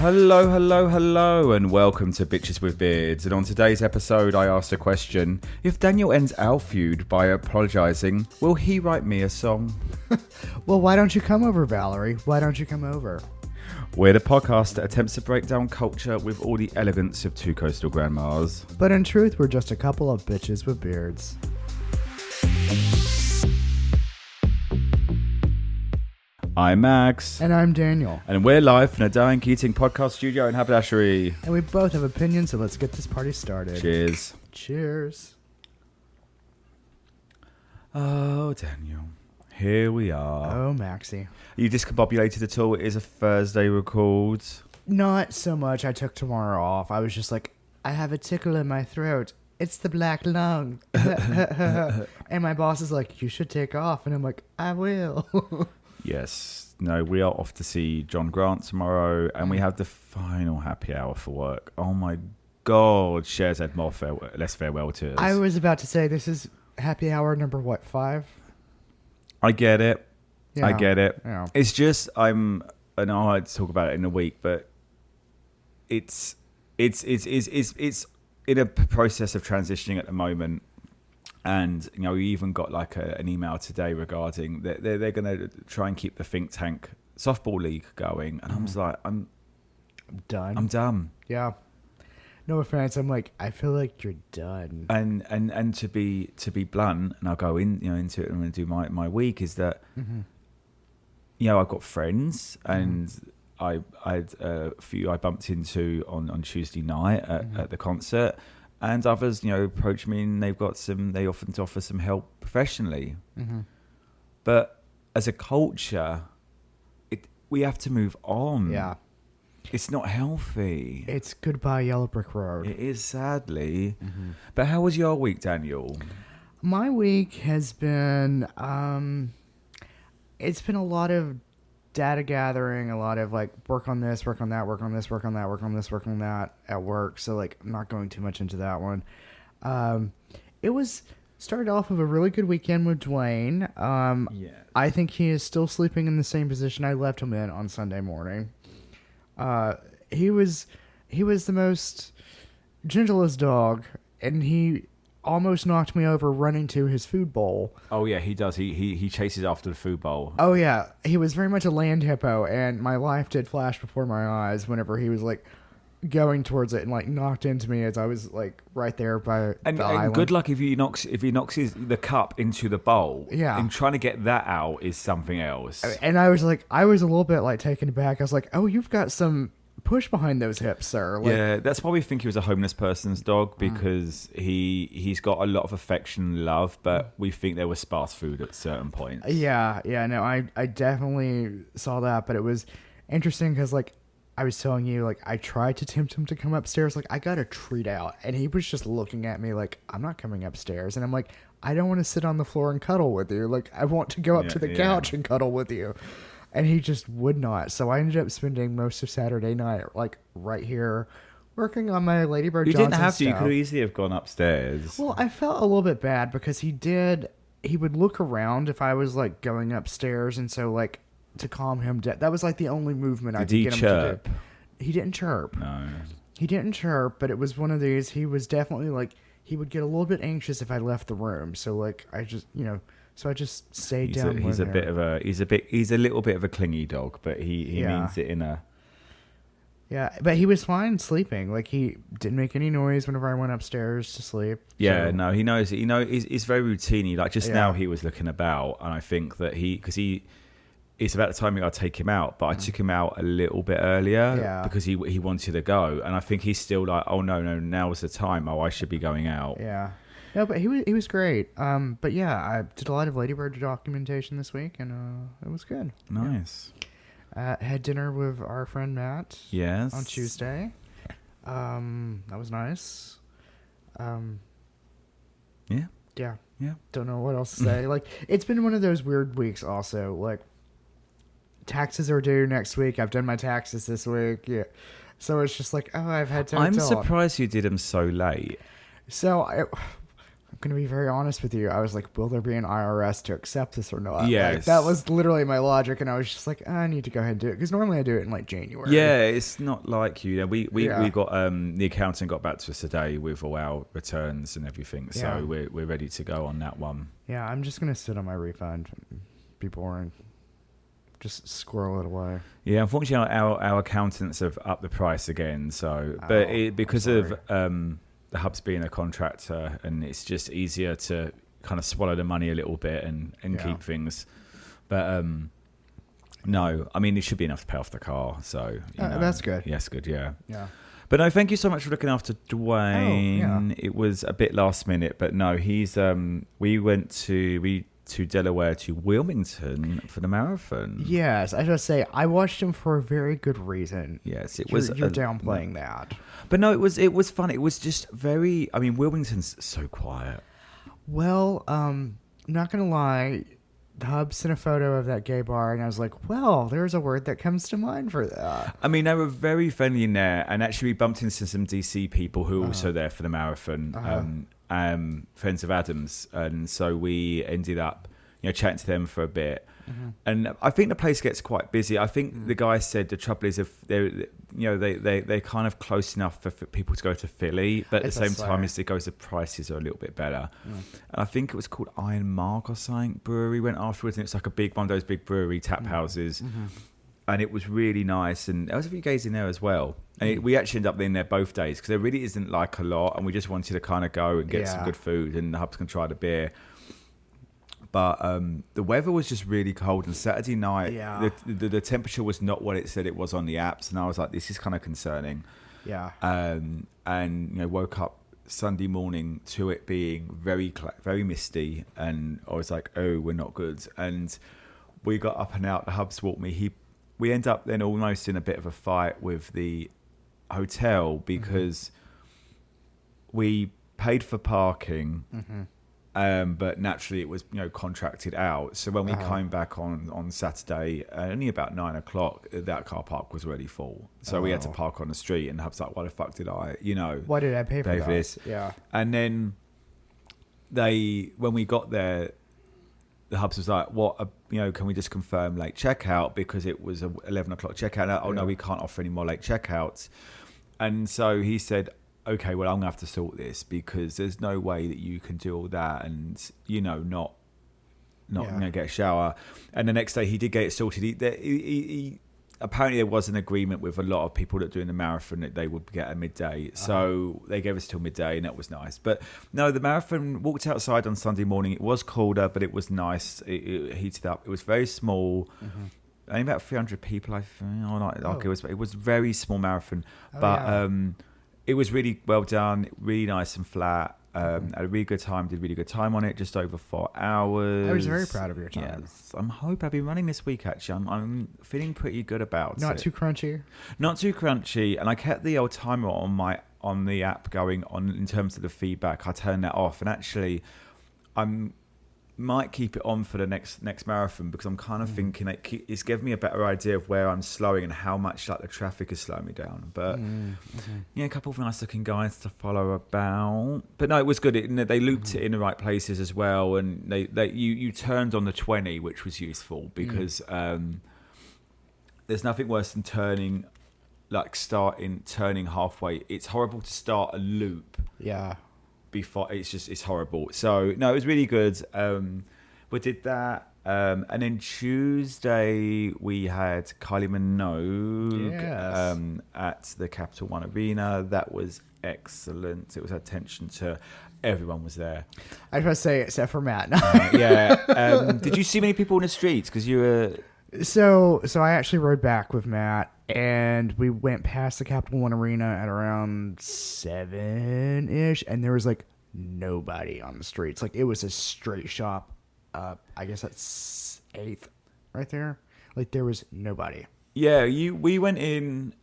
Hello, and welcome to Bitches with Beards. And on today's episode, I asked a question. If Daniel ends our feud by apologising, will he write me a song? Well, why don't you come over, Valerie? Why don't you come over? We're the podcast that attempts to break down culture with all the elegance of two coastal grandmas. But in truth, we're just a couple of bitches with beards. I'm Max. And I'm Daniel. And we're live from the Diane Keating podcast studio in Haberdashery. And we both have opinions, so let's get this party started. Cheers. Cheers. Oh, Daniel. Here we are. Oh, Maxie. Are you discombobulated at all? It is a Thursday record. Not so much. I took tomorrow off. I was just like, I have a tickle in my throat. It's the black lung. And my boss is like, you should take off. And I'm like, I will. Yes. No, we are off to see John Grant tomorrow, and we have the final happy hour for work. Oh my God, Cher's had less farewell to us. I was about to say, this is happy hour number, what, 5? I get it. Yeah. I get it. Yeah. It's just, I know I'd talk about it in a week, but it's in a process of transitioning at the moment. And, you know, we even got like an email today regarding that they're going to try and keep the think tank softball league going. And I'm just like, I'm done. I'm done. Yeah. No offense. I'm like, I feel like you're done. And to be blunt, and I'll go into it and I'm going to do my week, is that, you know, I've got friends and I had a few I bumped into on Tuesday night at the concert. And others, you know, approach me and they often offer some help professionally. But as a culture, we have to move on. Yeah. It's not healthy. It's goodbye Yellow Brick Road. It is, sadly. But how was your week, Daniel? My week has been, it's been a lot of data gathering, a lot of like work on this, work on that, work on this, work on that, work on this, work on that at work. So like I'm not going too much into that one. It was started off with a really good weekend with Dwayne. Yeah. I think he is still sleeping in the same position I left him in on Sunday morning. He was the most gentlest dog, and he almost knocked me over running to his food bowl. Oh yeah, he does. He chases after the food bowl. Oh yeah, he was very much a land hippo, and my life did flash before my eyes whenever he was like going towards it and like knocked into me as I was like right there by the island. And good luck if he knocks the cup into the bowl. Yeah, and trying to get that out is something else. And I was a little bit like taken aback. I was like, oh, you've got some push behind those hips, sir. Like, yeah, that's why we think he was a homeless person's dog, because he's got a lot of affection and love, but we think there was sparse food at certain points. Yeah, no, I definitely saw that, but it was interesting because like I was telling you, like I tried to tempt him to come upstairs, like I got a treat out, and he was just looking at me like, I'm not coming upstairs, and I'm like, I don't want to sit on the floor and cuddle with you, like I want to go up to the couch and cuddle with you. And he just would not. So I ended up spending most of Saturday night, like, right here, working on my Lady Bird Johnson You didn't have to. stuff. You could easily have gone upstairs. Well, I felt a little bit bad because he would look around if I was, like, going upstairs. And so, like, to calm him down, that was, like, the only movement I could get him to do. He didn't chirp. No. He didn't chirp, but it was one of these, he was definitely, like, he would get a little bit anxious if I left the room. So, like, I just, you know... So I just stayed down. He's a little bit of a clingy dog, but he means it in a. Yeah, but he was fine sleeping. Like he didn't make any noise whenever I went upstairs to sleep. Yeah, no, he knows it. You know, he's very routine. Like just now, he was looking about, and I think that it's about the time I got to take him out, but I took him out a little bit earlier because he wanted to go, and I think he's still like, oh no, now's the time. Oh, I should be going out. Yeah. No, but he was great. But yeah, I did a lot of Ladybird documentation this week, and it was good. Nice. Yeah. Had dinner with our friend Matt. Yes. On Tuesday. That was nice. Yeah. Yeah. Yeah. Don't know what else to say. Like it's been one of those weird weeks. Also, like taxes are due next week. I've done my taxes this week. Yeah. So it's just like, oh, I've had time. I'm surprised you did them so late. So gonna be very honest with you. I was like, will there be an IRS to accept this or not? Yes. Like, that was literally my logic, and I was just like, I need to go ahead and do it because normally I do it in like January. Yeah, it's not like you. We Yeah. got the accountant got back to us today with all our returns and everything, so Yeah. we're ready to go on that one. Yeah, I'm just gonna sit on my refund. Be boring. Just squirrel it away. Yeah, unfortunately, our accountants have upped the price again. So, but because of the hubs being a contractor, and it's just easier to kind of swallow the money a little bit and keep things. But no, I mean, it should be enough to pay off the car. So that's good. Yes, good. Yeah. Yeah. But no, thank you so much for looking after Dwayne. Oh, yeah. It was a bit last minute, but no, he's we went to Delaware to Wilmington for the marathon. Yes, I just say I watched him for a very good reason. Yes, it You're was. downplaying that. But no, it was fun. It was just very. I mean, Wilmington's so quiet. Well, not gonna lie, Hub sent a photo of that gay bar, and I was like, well, there's a word that comes to mind for that. I mean, they were very friendly in there, and actually we bumped into some DC people who were also there for the marathon, friends of Adam's, and so we ended up, chatting to them for a bit. Mm-hmm. And I think the place gets quite busy. I think the guy said the trouble is if they're kind of close enough for people to go to Philly, but at the same time as it goes, the prices are a little bit better. And I think it was called Iron Mark or something brewery went afterwards, and it's like one of those big brewery tap houses. And it was really nice, and there was a few gays in there as well. And we actually ended up in there both days because there really isn't like a lot, and we just wanted to kind of go and get some good food, and the hubs can try the beer. But the weather was just really cold, and Saturday night, the temperature was not what it said it was on the apps, and I was like, this is kind of concerning. Yeah. And woke up Sunday morning to it being very misty, and I was like, oh, we're not good. And we got up and out. The hubs walked me. We end up then almost in a bit of a fight with the hotel because we paid for parking. But naturally it was contracted out, so when we came back on Saturday, only about 9 o'clock, that car park was already full, so we had to park on the street, and Hub's like, why the fuck did I why did I pay for this? Yeah. And then when we got there, the Hubs was like, what can we just confirm late checkout, because it was a 11 o'clock checkout. No, we can't offer any more late checkouts. And so he said, okay, well, I'm gonna have to sort this, because there's no way that you can do all that and not get a shower. And the next day he did get it sorted. He apparently there was an agreement with a lot of people that are doing the marathon that they would get at midday, so they gave us till midday, and that was nice. But no, the marathon, walked outside on Sunday morning. It was colder, but it was nice. It heated up. It was very small. Only about 300 people, I think. It was very small marathon, it was really well done, really nice and flat. Had a really good time, did really good time on it, just over 4 hours. I was very proud of your time. Yes, I'm hoping I've been running this week, actually. I'm feeling pretty good about it. Not too crunchy? Not too crunchy, and I kept the old timer on the app going on in terms of the feedback. I turned that off, and actually might keep it on for the next marathon, because I'm kind of thinking it's giving me a better idea of where I'm slowing and how much the traffic is slowing me down. But a couple of nice looking guys to follow about. But no, it was good. They looped it in the right places as well, and you turned on the 20, which was useful, because there's nothing worse than turning halfway. It's horrible to start a loop. Yeah. Before it's horrible. So no, it was really good. We did that, and then Tuesday we had Kylie Minogue at the Capital One Arena. That was excellent. It was attention to everyone was there. I was going to say, except for Matt. Did you see many people in the streets? Because you were. So I actually rode back with Matt, and we went past the Capital One Arena at around 7-ish, and there was nobody on the streets. It was a straight shot up. I guess that's 8th right there. There was nobody. Yeah, we went in.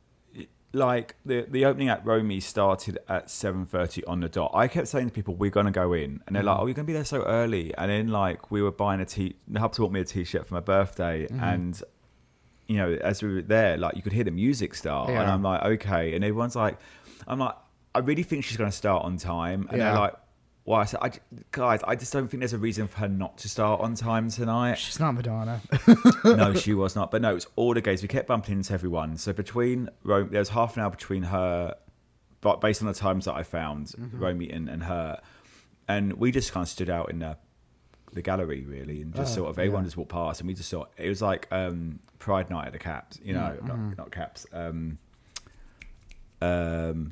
The opening at Romy started at 7:30 on the dot. I kept saying to people, we're going to go in, and they're like, oh, you're going to be there so early. And then we were buying the Hub bought me a t-shirt for my birthday, and as we were there, you could hear the music start, and I'm like, okay. And everyone's like, I really think she's going to start on time, and they're like, why I said, guys, I just don't think there's a reason for her not to start on time tonight. She's not Madonna. No, she was not. But no, it was all the gays. We kept bumping into everyone. So between Rome, there was half an hour between her, but based on the times that I found, Romy and her, and we just kind of stood out in the gallery really, and just sort of everyone just walked past, and we just saw it was like Pride Night at the Caps, not Caps, the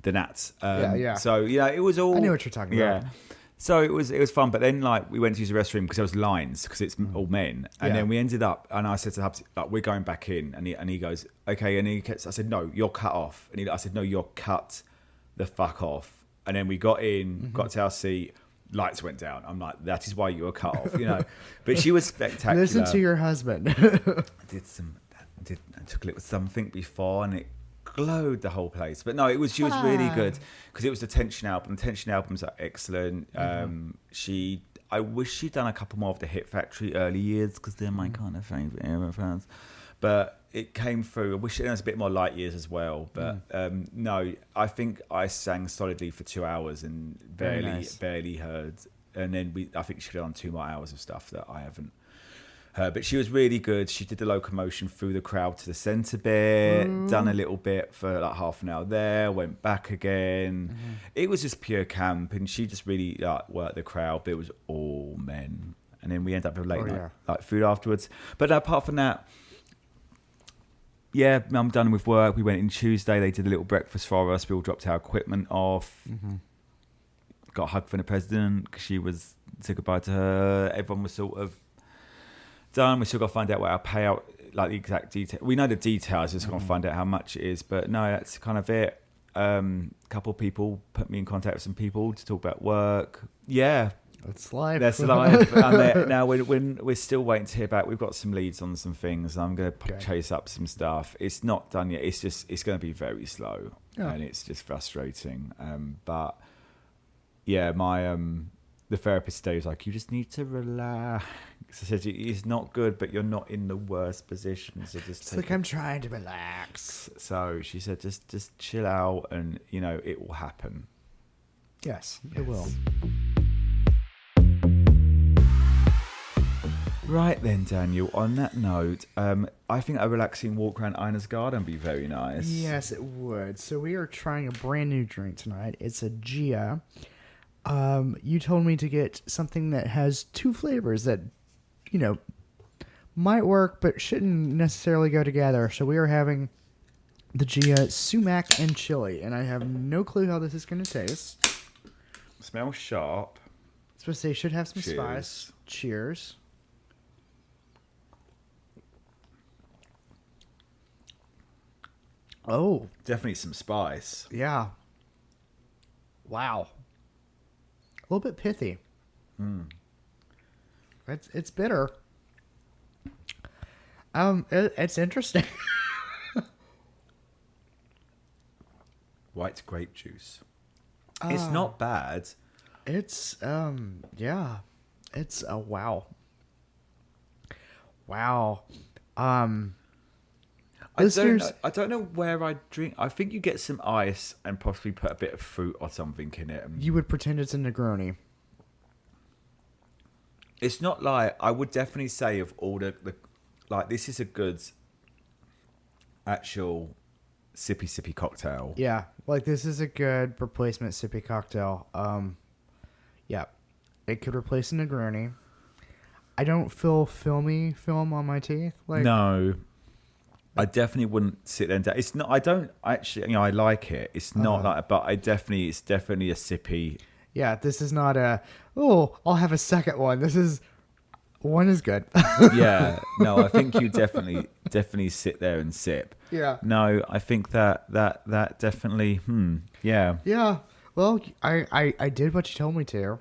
Nats. So yeah, it was all. I knew what you're talking about. So it was fun, but then like we went to use the restroom because there was lines because it's all men, and then we ended up, and I said to Hubs, like, we're going back in, and he goes, okay, and I said, no, you're cut off, and I said, no, you're cut the fuck off, and then we got in, got to our seat. Lights went down. I'm like, that is why you were cut off, But she was spectacular. Listen to your husband. I took a little something before, and it glowed the whole place. But no, she was really good because it was the Tension album. The Tension albums are excellent. I wish she'd done a couple more of the Hit Factory early years because they're my kind of favourite era fans. But it came through. I wish there was a bit more Light Years as well. But no, I think I sang solidly for 2 hours and barely heard. And then I think she did on 2 more hours of stuff that I haven't heard. But she was really good. She did the locomotion through the crowd to the centre bit, done a little bit for like half an hour there, went back again. It was just pure camp, and she just really worked the crowd. But it was all men. And then we ended up with late night like food afterwards. But apart from that, yeah, I'm done with work. We went in Tuesday. They did a little breakfast for us. We all dropped our equipment off. Got a hug from the president because she said goodbye to her. Everyone was sort of done. We still got to find out what our payout, like the exact detail. We know the details. Just got to find out how much it is. But no, that's kind of it. A couple of people put me in contact with some people to talk about work. Yeah. That's life. That's life. And now we're still waiting to hear back. We've got some leads on some things. I'm going to chase up some stuff. It's not done yet. It's going to be very slow, and it's just frustrating. But yeah, the therapist today was like, you just need to relax. I said, it's not good, but you're not in the worst position. So just I'm trying to relax. So she said, just chill out, and it will happen. Yes, it will. Right then, Daniel, on that note, I think a relaxing walk around Ina's garden would be very nice. Yes, it would. So we are trying a brand new drink tonight. It's a Gia. You told me to get something that has 2 flavors that, might work, but shouldn't necessarily go together. So we are having the Gia sumac and chili, and I have no clue how this is going to taste. Smells sharp. It's supposed to say should have some spice. Cheers. Oh. Definitely some spice. Yeah. Wow. A little bit pithy. It's bitter. It's interesting. White grape juice. It's not bad. It's yeah. It's a wow. Wow. I don't know where I drink. I think you get some ice and possibly put a bit of fruit or something in it. You would pretend it's a Negroni. It's not like, I would definitely say of all the like, this is a good actual sippy cocktail. Yeah, like this is a good replacement sippy cocktail. Yeah, it could replace a Negroni. I don't feel film on my teeth. Like no. I definitely wouldn't sit there and it's not. I don't actually. I like it. It's not like, but it's definitely a sippy. Yeah, this is not a. Oh, I'll have a second one. This is one is good. Yeah, no, I think you definitely sit there and sip. Yeah. No, I think that definitely. Yeah. Yeah. Well, I did what you told me to.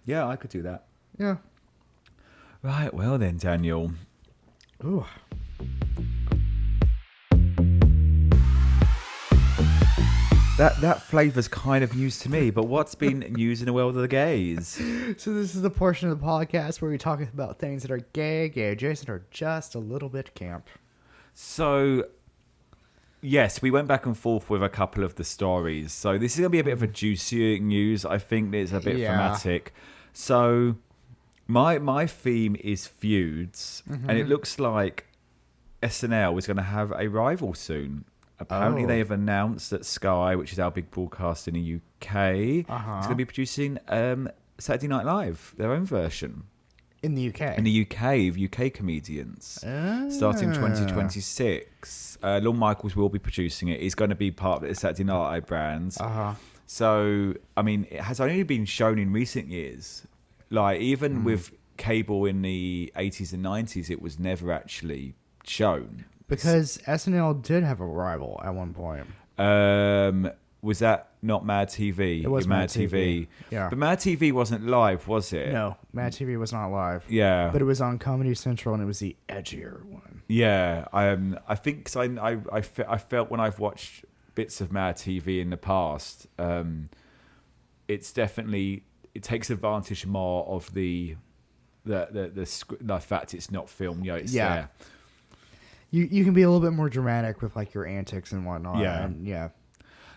Yeah, I could do that. Yeah. Right. Well then, Daniel. Ooh. That flavour's kind of news to me, but what's been news in the world of the gays? So this is the portion of the podcast where we talk about things that are gay adjacent, or just a little bit camp. So, Yes, we went back and forth with a couple of the stories. So this is going to be a bit of a juicier news. I think it's a bit thematic. So my theme is feuds, and it looks like SNL is going to have a rival soon. Apparently, they have announced that Sky, which is our big broadcast in the UK, is going to be producing Saturday Night Live, their own version. In the UK? In the UK comedians. Starting 2026. Lorne Michaels will be producing it. He's going to be part of the Saturday Night Live brand. So, I mean, it has only been shown in recent years. Like, even with cable in the 80s and 90s, it was never actually shown. Because SNL did have a rival at one point. Was that not Mad TV? It was Mad TV. Yeah. But Mad TV wasn't live, was it? No, Mad TV was not live. Yeah. But it was on Comedy Central, and it was the edgier one. Yeah. I think cause I felt when I've watched bits of Mad TV in the past, it's definitely, it takes advantage more of the fact it's not filmed. You know, it's there. You can be a little bit more dramatic with like your antics and whatnot. Yeah. And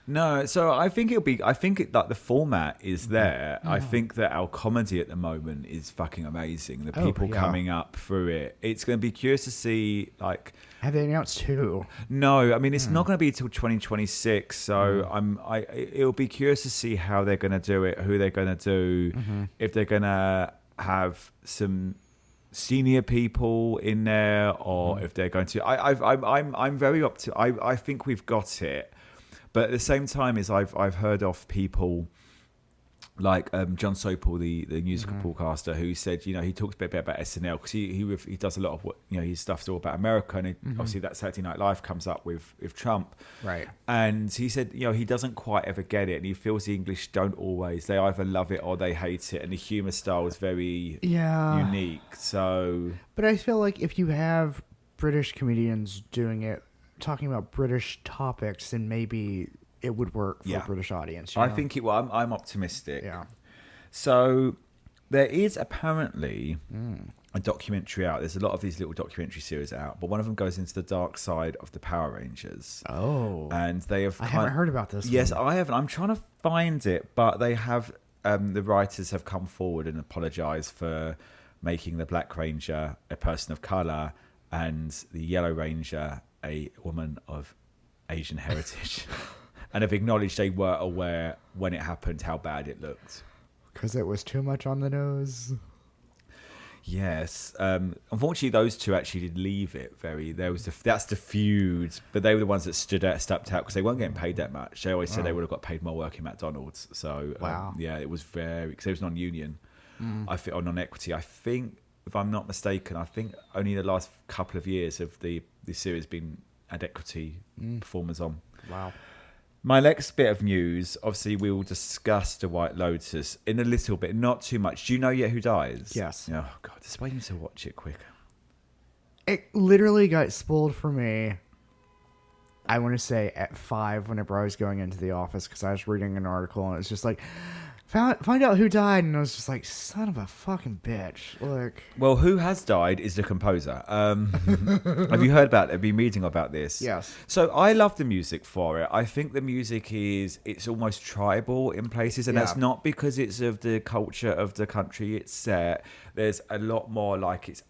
No, so I think like the format is there. I think that our comedy at the moment is fucking amazing. The people coming up through it. It's going to be curious to see, like, have they announced two? No, I mean it's not going to be till 2026. So it'll be curious to see how they're going to do it, who they're going to do, if they're going to have some senior people in there, or if they're going to. I'm very I think we've got it. But at the same time, I've heard of people like John Sopel, the musical broadcaster, who said, you know, he talks a bit about SNL because he does a lot of what, you know, his stuff's all about America, and obviously that Saturday Night Live comes up with Trump, right? And he said, you know, he doesn't quite ever get it, and he feels the English don't always. They either love it or they hate it, and the humor style is very unique. So, but I feel like if you have British comedians doing it, talking about British topics, and maybe it would work for a British audience. You know? I think it will. I'm optimistic. Yeah. So there is apparently a documentary out. There's a lot of these little documentary series out, but one of them goes into the dark side of the Power Rangers. Oh. And they have. I haven't heard about this. Yes, one. I haven't. I'm trying to find it, but they have. The writers have come forward and apologized for making the Black Ranger a person of color and the Yellow Ranger a woman of Asian heritage, and have acknowledged they were aware when it happened how bad it looked. Because it was too much on the nose. Yes. Unfortunately, those two actually did leave it that's the feud, but they were the ones that stepped out because they weren't getting paid that much. They always said they would have got paid more working McDonald's. So, it was because it was non-union. I think, or non-equity. I think, if I'm not mistaken, I think only the last couple of years have the series been had equity performers on. Wow. My next bit of news, obviously, we will discuss the White Lotus in a little bit, not too much. Do you know yet who dies? Yes. Oh, God, just waiting to watch it quicker. It literally got spoiled for me, I want to say, at 5 whenever I was going into the office because I was reading an article and it was just like, find out who died, and I was just like, son of a fucking bitch. Like, well, who has died is the composer. Have you heard about it? Have you been reading about this? Yes. So I love the music for it. I think the music it's almost tribal in places, and that's not because it's of the culture of the country it's set. There's a lot more like it's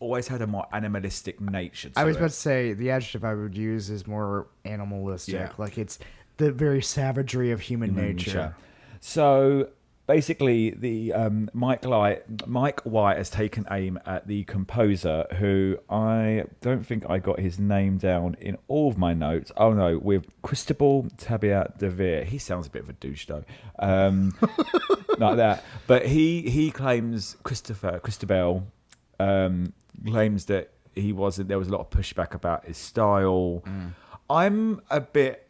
always had a more animalistic nature to I was about to say, the adjective I would use is more animalistic. Yeah. Like, it's the very savagery of human nature. So basically, the Mike White has taken aim at the composer, who I don't think I got his name down in all of my notes. Oh no, with Cristobal Tabia de Vere. He sounds a bit of a douche though, like that. But he claims Cristobal claims that he wasn't. There was a lot of pushback about his style. I'm a bit.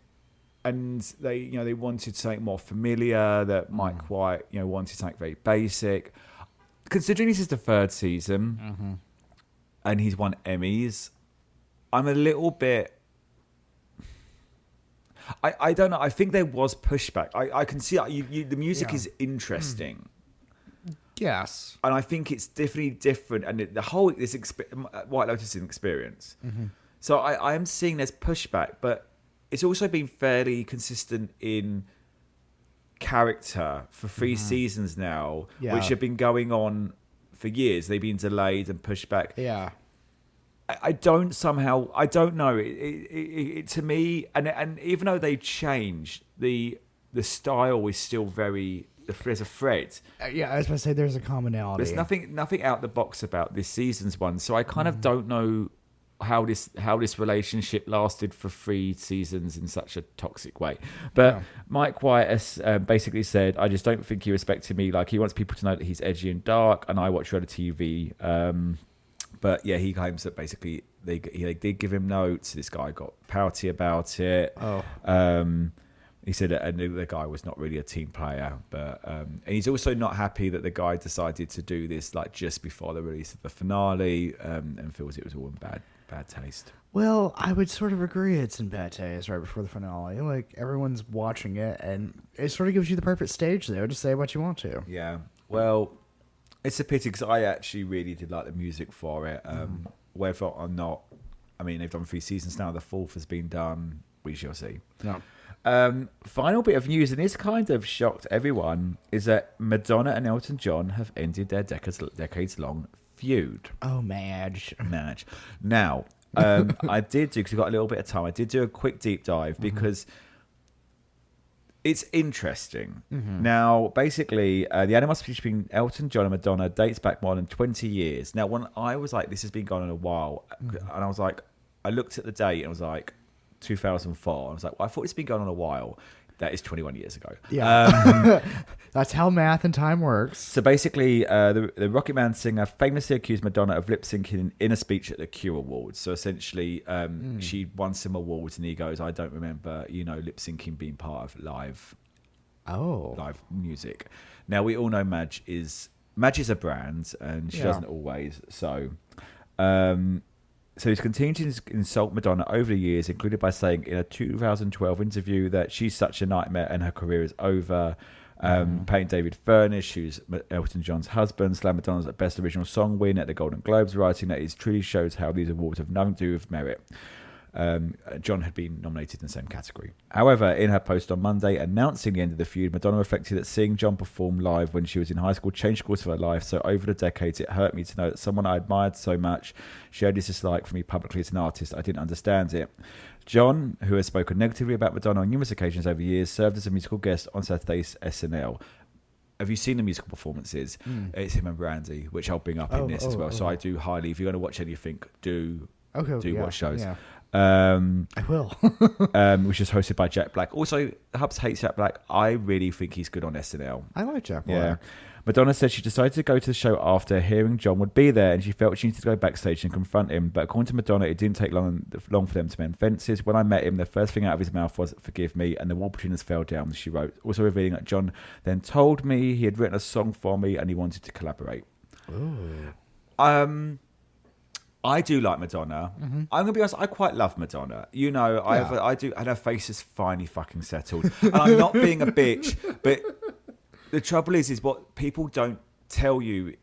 And they wanted something more familiar. That Mike White, wanted something very basic. Considering this is the 3rd season, and he's won Emmys, I'm a little bit. I don't know. I think there was pushback. I can see the music is interesting. Yes, and I think it's definitely different. And the whole White Lotus is an experience. So I am seeing there's pushback, but it's also been fairly consistent in character for 3 seasons now, which have been going on for years. They've been delayed and pushed back. Yeah. I don't know. It to me, and even though they've changed, the style is still very. There's a thread. Yeah, I was going to say there's a commonality. There's nothing out the box about this season's one, so I kind of don't know how this relationship lasted for 3 seasons in such a toxic way. But Mike White has basically said, I just don't think he respected me. Like, he wants people to know that he's edgy and dark, and I watch reality TV. But yeah, he claims that basically they did give him notes. This guy got pouty about it. He said that the guy was not really a team player, but and he's also not happy that the guy decided to do this like just before the release of the finale, and feels it was all in bad taste. Well, I would sort of agree it's in bad taste right before the finale. Like, everyone's watching it, and it sort of gives you the perfect stage there to say what you want to. Yeah. Well, it's a pity because I actually really did like the music for it. Whether or not, I mean, they've done 3 seasons now. The 4th has been done. We shall see. No. Final bit of news, and this kind of shocked everyone, is that Madonna and Elton John have ended their decades-long feud. Oh, Madge. Now, I did do, because we've got a little bit of time, I did do a quick deep dive because it's interesting. Now, basically, the animosity between Elton John and Madonna dates back more than 20 years. Now, when I was like, this has been going on a while, and I was like, I looked at the date and I was like, 2004. I was like, well, I thought it's been going on a while. That is 21 years ago. Yeah. That's how math and time works. So basically, the Rocket Man singer famously accused Madonna of lip syncing in a speech at the Q Awards. So essentially, she won some awards, and he goes, I don't remember, lip syncing being part of live music. Now, we all know Madge is a brand, and she doesn't always. So he's continued to insult Madonna over the years, including by saying in a 2012 interview that she's such a nightmare and her career is over. Painting David Furnish, who's Elton John's husband, slammed Madonna's Best Original Song win at the Golden Globes, writing that it truly shows how these awards have nothing to do with merit. John had been nominated in the same category. However, in her post on Monday announcing the end of the feud, Madonna reflected that seeing John perform live when she was in high school changed the course of her life. So over the decades, it hurt me to know that someone I admired so much showed his dislike for me publicly as an artist. I didn't understand it. John, who has spoken negatively about Madonna on numerous occasions over the years, served as a musical guest on Saturday's SNL. Have you seen the musical performances? It's him and Brandy, which I'll bring up in this as well. So I do highly, if you're going to watch anything, do watch shows. Yeah. I will. Which is hosted by Jack Black. Also, Hubs hates Jack Black. I really think he's good on SNL. I like Jack Black. Yeah. Madonna said she decided to go to the show after hearing John would be there, and she felt she needed to go backstage and confront him. But according to Madonna, it didn't take long for them to mend fences. When I met him, the first thing out of his mouth was "forgive me," and the wall between us fell down. She wrote, also revealing that John then told me he had written a song for me and he wanted to collaborate. Ooh. I do like Madonna. I'm going to be honest, I quite love Madonna. I do, and her face is finally fucking settled. And I'm not being a bitch, but the trouble is what people don't tell you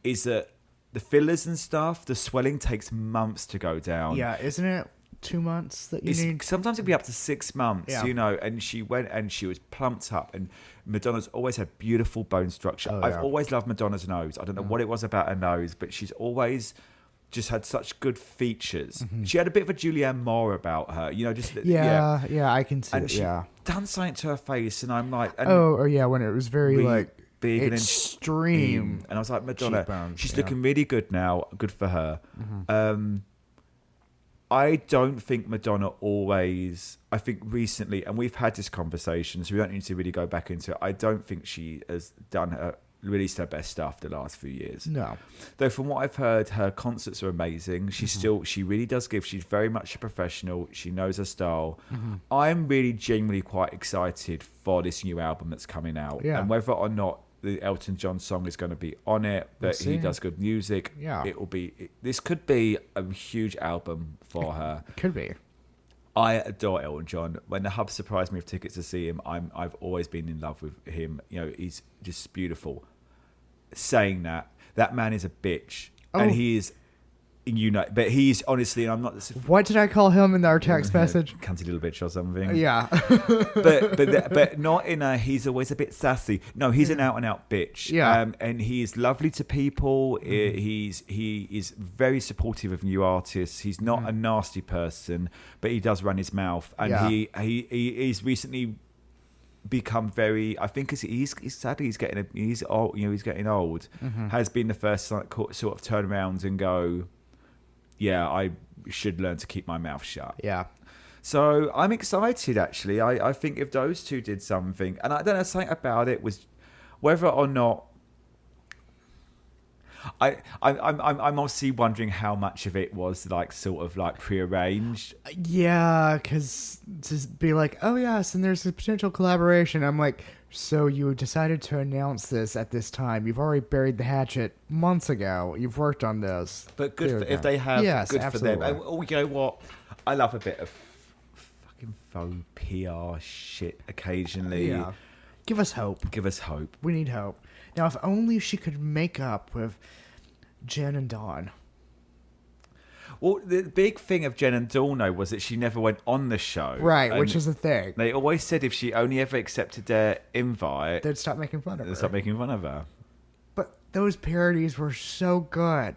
is that the fillers and stuff, the swelling takes months to go down. Yeah, isn't it 2 months that you need? Sometimes it can be up to 6 months, and she went and she was plumped up, and Madonna's always had beautiful bone structure. I've always loved Madonna's nose. I don't know what it was about her nose, but she's always just had such good features. She had a bit of a Julianne Moore about her, I can see and it. she done something to her face, and I'm like, when it was very like big and extreme, and I was like, Madonna, cheekbones, she's looking really good now. Good for her. I don't think Madonna always. I think recently, and we've had this conversation, so we don't need to really go back into it. I don't think she has released her best stuff the last few years. No. Though from what I've heard, her concerts are amazing. She really does give. She's very much a professional. She knows her style. I'm really genuinely quite excited for this new album that's coming out. Yeah. And whether or not the Elton John song is going to be on it, that he does good music. Yeah. This could be a huge album for her. It could be. I adore Elton John. When the Hub surprised me with tickets to see him, I've always been in love with him. He's just beautiful. Saying that man is a bitch, and he's but he's honestly, and I'm not. What did I call him in our text message? Cunty little bitch or something. Yeah. but not in a. He's always a bit sassy. No, he's an out and out bitch. Yeah. And he is lovely to people. He is very supportive of new artists. He's not a nasty person, but he does run his mouth. And he's recently become very. I think he's sadly he's old. He's getting old. Has been the first sort of turn around and go, yeah, I should learn to keep my mouth shut. Yeah. So I'm excited, actually. I think if those two did something, and I don't know, something about it was whether or not. I'm obviously wondering how much of it was like sort of like prearranged. Yeah, because to be like, oh yes, and there's a potential collaboration. I'm like, so you decided to announce this at this time? You've already buried the hatchet months ago. You've worked on this. But good if they have. Yes, good absolutely. for them. Oh, you know what? I love a bit of fucking faux PR shit occasionally. Yeah. Give us hope. Give us hope. We need hope. Now, if only she could make up with Jen and Dawn. Well, the big thing of Jen and Dawn, though, was that she never went on the show. Right, which is the thing. They always said if she only ever accepted their invite, they'd stop making fun of her. They'd stop making fun of her. But those parodies were so good.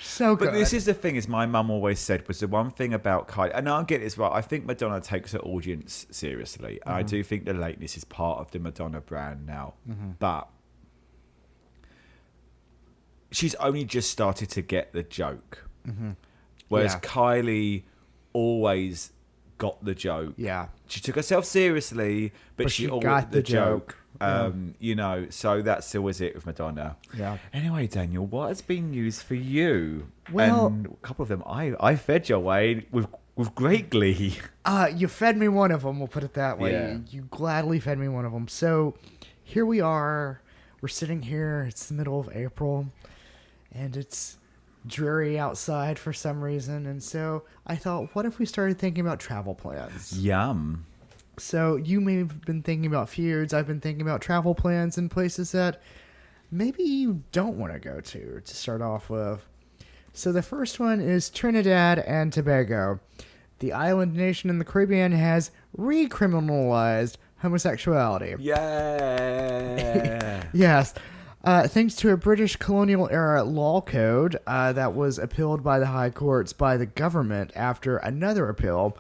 So good. But this is the thing, as my mum always said, was the one thing about Kylie, and I'll get this right, I think Madonna takes her audience seriously. I do think the lateness is part of the Madonna brand now. But she's only just started to get the joke. Whereas Kylie always got the joke. Yeah. She took herself seriously, but she always got the joke. So that's always it with Madonna. Yeah. Anyway, Daniel, what has been news for you? Well, and a couple of them I fed your way with great glee. You fed me one of them, we'll put it that way. Yeah. You gladly fed me one of them. So here we are. We're sitting here. It's the middle of April, and it's dreary outside for some reason. And so I thought, what if we started thinking about travel plans? Yum. So you may have been thinking about feuds. I've been thinking about travel plans and places that maybe you don't want to go to start off with. So the first one is Trinidad and Tobago. The island nation in the Caribbean has recriminalized homosexuality. Yeah. Yes. Thanks to a British colonial-era law code that was appealed by the high courts by the government after another appeal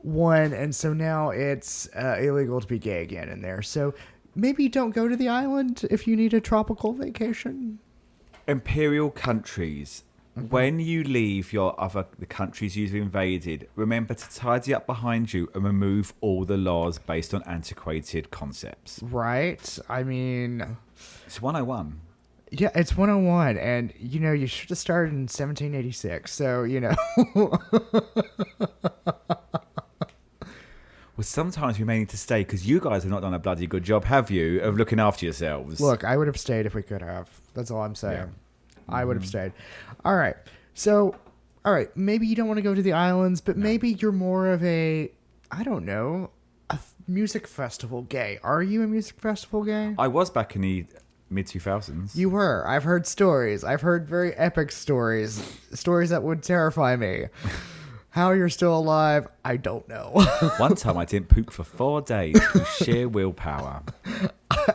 won, and so now it's illegal to be gay again in there. So maybe don't go to the island if you need a tropical vacation. Imperial countries. When you leave the countries you've invaded, remember to tidy up behind you and remove all the laws based on antiquated concepts. Right? I mean, It's 101. Yeah, it's 101, and, you should have started in 1786, so, Well, sometimes we may need to stay because you guys have not done a bloody good job, have you, of looking after yourselves? Look, I would have stayed if we could have. That's all I'm saying. Yeah. I would have stayed. All right. So, maybe you don't want to go to the islands, but maybe you're more of a music festival gay. Are you a music festival gay? I was back in the mid-2000s. You were. I've heard stories. I've heard very epic stories. Stories that would terrify me. How you're still alive, I don't know. One time I didn't poop for 4 days through sheer willpower.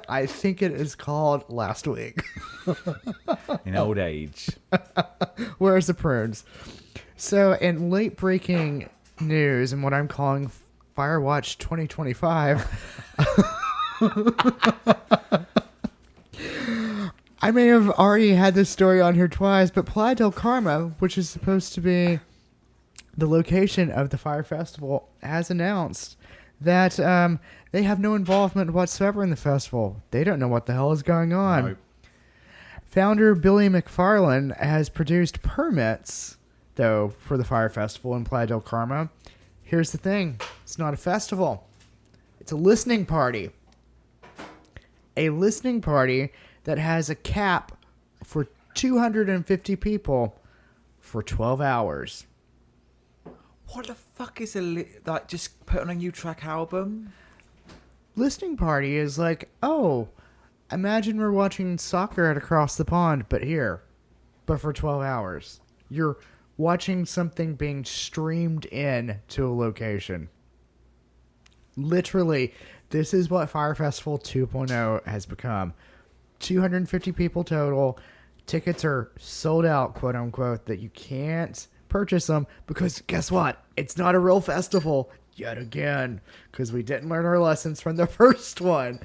I think it is called last week. In old age. Where's the prunes? So, in late-breaking news, and what I'm calling Firewatch 2025... I may have already had this story on here twice, but Playa del Carmen, which is supposed to be the location of the Fire Festival, has announced that they have no involvement whatsoever in the festival. They don't know what the hell is going on. Nope. Founder Billy McFarland has produced permits, though, for the Fire Festival in Playa del Carmen. Here's the thing. It's not a festival. It's a listening party. A listening party that has a cap for 250 people for 12 hours. What the fuck is just put on a new track album? Listening party is like, imagine we're watching soccer at across the pond, but for 12 hours. You're watching something being streamed in to a location. Literally, this is what Fyre Festival 2.0 has become. 250 people total. Tickets are sold out, quote unquote, that you can't purchase them because guess what? It's not a real festival yet again because we didn't learn our lessons from the first one.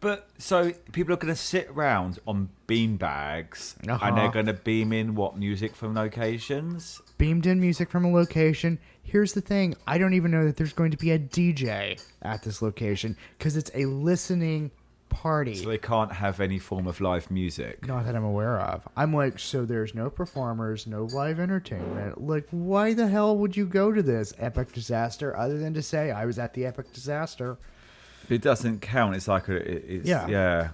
But so people are going to sit around on beanbags and they're going to beam in what music from locations? Beamed in music from a location. Here's the thing. I don't even know that there's going to be a DJ at this location because it's a listening party. So they can't have any form of live music? Not that I'm aware of. I'm like, so there's no performers, no live entertainment. Like, why the hell would you go to this epic disaster other than to say I was at the epic disaster? It doesn't count. It's like yeah.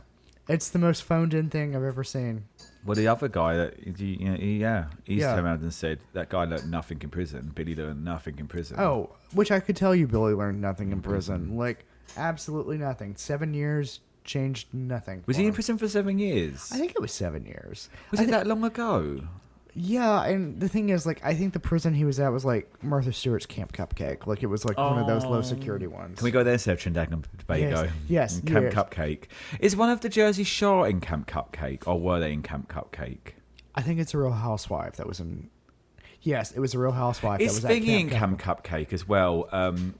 It's the most phoned in thing I've ever seen. Well, the other guy that he's turned around and said that guy learned nothing in prison. Billy learned nothing in prison. Oh, which I could tell you, Billy learned nothing in prison. Like, absolutely nothing. 7 years changed nothing. Was he in prison for 7 years? I think it was 7 years. Was it that long ago? Yeah, and the thing is, like, I think the prison he was at was like Martha Stewart's Camp Cupcake. Like, it was like one of those low security ones. Can we go there instead of Trinidad and Tobago? Yes. Camp Cupcake. Is one of the jerseys shot in Camp Cupcake, or were they in Camp Cupcake? I think it's a Real Housewife that was in. Yes, it was a Real Housewife. It's that was thingy at in Camp Cupcake as well.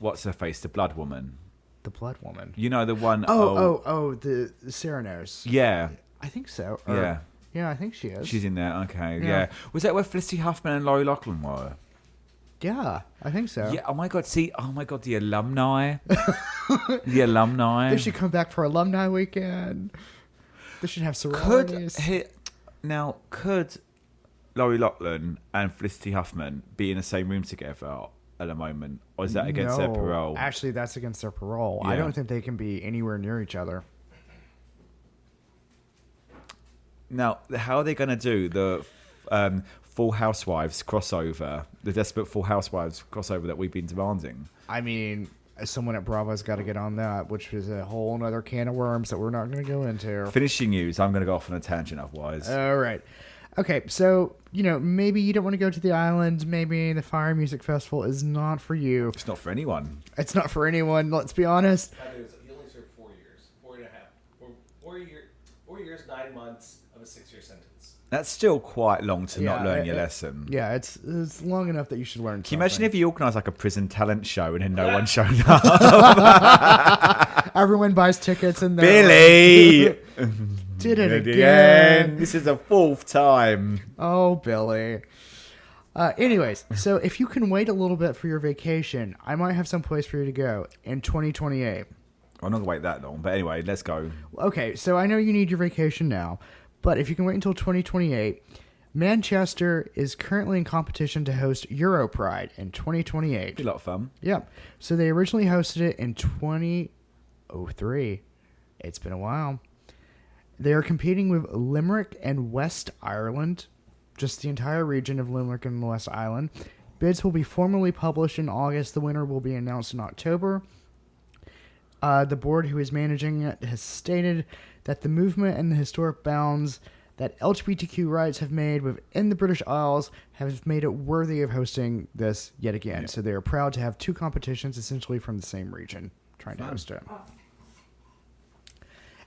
What's her face? The Blood Woman. The Blood Woman. You know the one. The Cyrano's. Yeah. I think so. Yeah. Yeah, I think she is. She's in there. Okay. Yeah. Was that where Felicity Huffman and Laurie Loughlin were? Yeah, I think so. Yeah. Oh my God. The alumni. The alumni. They should come back for alumni weekend. They should have sororities. Could Laurie Loughlin and Felicity Huffman be in the same room together at the moment, or is that against their parole? Actually, that's against their parole. Yeah. I don't think they can be anywhere near each other. Now, how are they going to do the Full Housewives crossover, the Desperate Full Housewives crossover that we've been demanding? I mean, someone at Bravo's got to get on that, which is a whole other can of worms that we're not going to go into. Finishing news. I'm going to go off on a tangent otherwise. All right. Okay, so, maybe you don't want to go to the island. Maybe the Fyre Music Festival is not for you. It's not for anyone. It's not for anyone, let's be honest. He only served 4 years. 4 years, 9 months of a 6-year sentence. That's still quite long to not learn your lesson. Yeah, it's long enough that you should learn. Can you imagine if you organised like a prison talent show and then no one showed up? Everyone buys tickets and Billy did it again. This is the 4th time. Oh, Billy. Anyways, so if you can wait a little bit for your vacation, I might have some place for you to go in 2028. I'm not going to wait that long, but anyway, let's go. Okay, so I know you need your vacation now, but if you can wait until 2028, Manchester is currently in competition to host Europride in 2028. Be a lot of fun. Yeah. So they originally hosted it in 2003. It's been a while. They are competing with Limerick and West Ireland, just the entire region of Limerick and West Ireland. Bids will be formally published in August. The winner will be announced in October. The board who is managing it has stated that the movement and the historic bounds that LGBTQ rights have made within the British Isles have made it worthy of hosting this yet again. Yeah. So they are proud to have two competitions essentially from the same region trying to host it.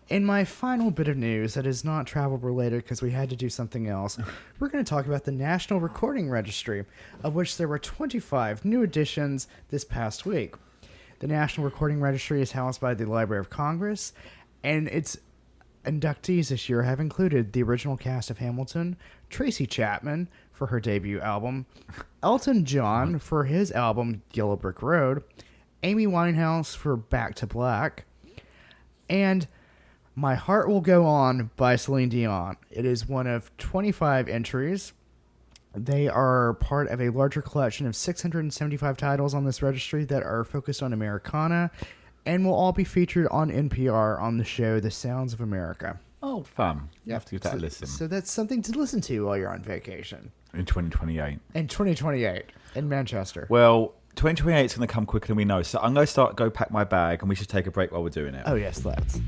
In my final bit of news that is not travel related because we had to do something else, we're going to talk about the National Recording Registry, of which there were 25 new additions this past week. The National Recording Registry is housed by the Library of Congress, and its inductees this year have included the original cast of Hamilton, Tracy Chapman for her debut album, Elton John for his album Yellow Brick Road, Amy Winehouse for Back to Black, and My Heart Will Go On by Celine Dion. It is one of 25 entries. They are part of a larger collection of 675 titles on this registry that are focused on Americana and will all be featured on NPR on the show The Sounds of America. Oh, fun. You Yeah, have to give that a listen. So that's something to listen to while you're on vacation. In 2028. In 2028 in Manchester. Well, 2028 is going to come quicker than we know. So I'm going to go pack my bag and we should take a break while we're doing it. Oh, yes, let's.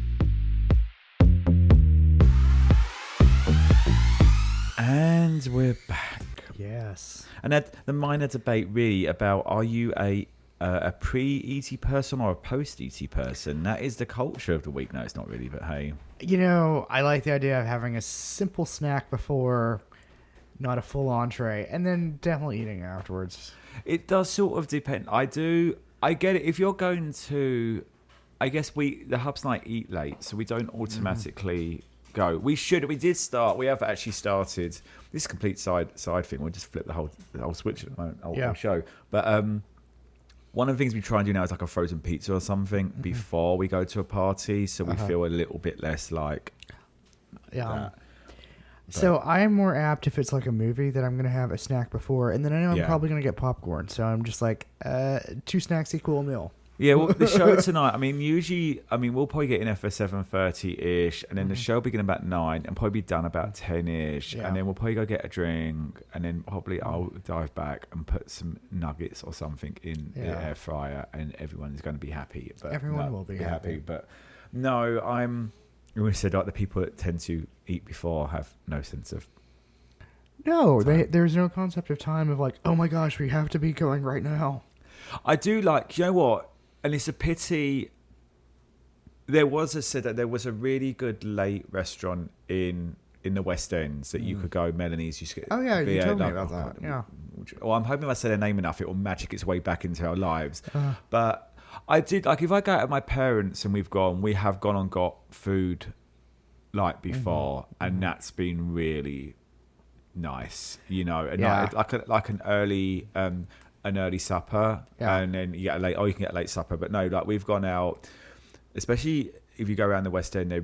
And we're back. yes. And that the minor debate really about, are you a pre-ET person or a post-ET person? That is the culture of the week. No, it's not really, but hey. You know, I like the idea of having a simple snack before, not a full entree, and then definitely eating afterwards. It does sort of depend. I get it. If you're going to, I guess the Hubs Night eat late, so we don't automatically go. We have actually started. This is a complete side thing. We'll just flip the whole switch at the moment, whole show. But one of the things we try and do now is like a frozen pizza or something before we go to a party, so we feel a little bit less like that. So I am more apt if it's like a movie that I'm going to have a snack before, and then I know I'm probably going to get popcorn. So I'm just like, 2 snacks equal a meal. Yeah, well, the show tonight, we'll probably get in there for 7:30-ish, and then the show will begin about 9 and probably be done about 10-ish, and then we'll probably go get a drink, and then probably I'll dive back and put some nuggets or something in the air fryer, and everyone's going to be happy. But everyone will be happy. But no, we said like the people that tend to eat before have no sense of there's no concept of time of like, oh my gosh, we have to be going right now. I do like, you know what? And it's a pity. There was a really good late restaurant in the West End that you could go. Melanie's. You told me about that. Yeah. Well, I'm hoping if I say their name enough, it will magic its way back into our lives. But I did like if I go out with my parents and we have gone and got food like before, and that's been really nice. You know, and like an early. An early supper, and then you get you can get a late supper. But no, like we've gone out, especially if you go around the West End, they're